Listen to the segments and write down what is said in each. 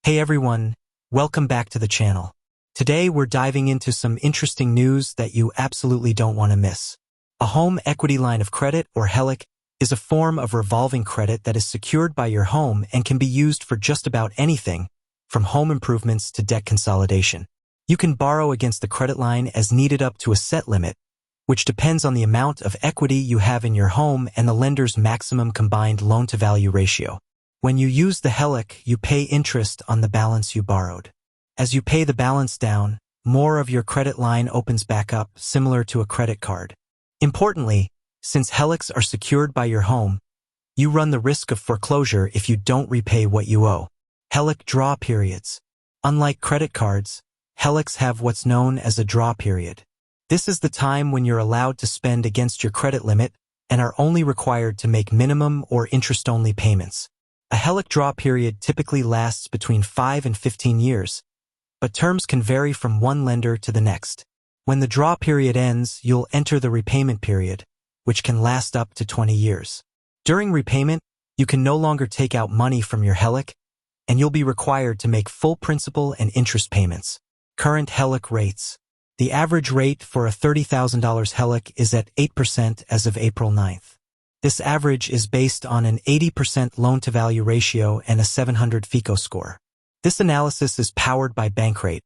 Hey everyone, welcome back to the channel. Today we're diving into some interesting news that you absolutely don't want to miss. A home equity line of credit, or HELOC, is a form of revolving credit that is secured by your home and can be used for just about anything, from home improvements to debt consolidation. You can borrow against the credit line as needed up to a set limit, which depends on the amount of equity you have in your home and the lender's maximum combined loan-to-value ratio. When you use the HELOC, you pay interest on the balance you borrowed. As you pay the balance down, more of your credit line opens back up, similar to a credit card. Importantly, since HELOCs are secured by your home, you run the risk of foreclosure if you don't repay what you owe. HELOC draw periods. Unlike credit cards, HELOCs have what's known as a draw period. This is the time when you're allowed to spend against your credit limit and are only required to make minimum or interest-only payments. A HELOC draw period typically lasts between 5 and 15 years, but terms can vary from one lender to the next. When the draw period ends, you'll enter the repayment period, which can last up to 20 years. During repayment, you can no longer take out money from your HELOC, and you'll be required to make full principal and interest payments. Current HELOC rates. The average rate for a $30,000 HELOC is at 8% as of April 9th. This average is based on an 80% loan-to-value ratio and a 700 FICO score. This analysis is powered by Bankrate,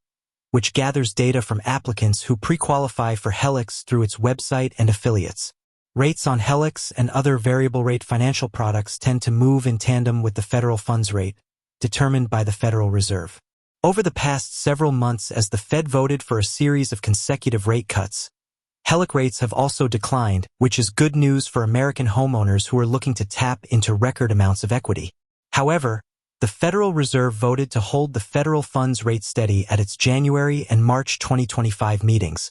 which gathers data from applicants who pre-qualify for HELOCs through its website and affiliates. Rates on HELOCs and other variable rate financial products tend to move in tandem with the federal funds rate, determined by the Federal Reserve. Over the past several months, as the Fed voted for a series of consecutive rate cuts, HELOC rates have also declined, which is good news for American homeowners who are looking to tap into record amounts of equity. However, the Federal Reserve voted to hold the federal funds rate steady at its January and March 2025 meetings,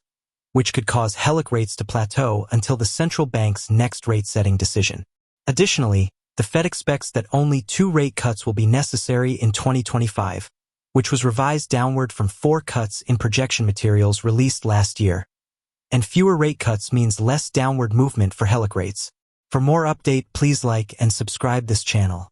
which could cause HELOC rates to plateau until the central bank's next rate-setting decision. Additionally, the Fed expects that only 2 rate cuts will be necessary in 2025, which was revised downward from 4 cuts in projection materials released last year. And fewer rate cuts means less downward movement for HELOC rates. For more update, please like and subscribe this channel.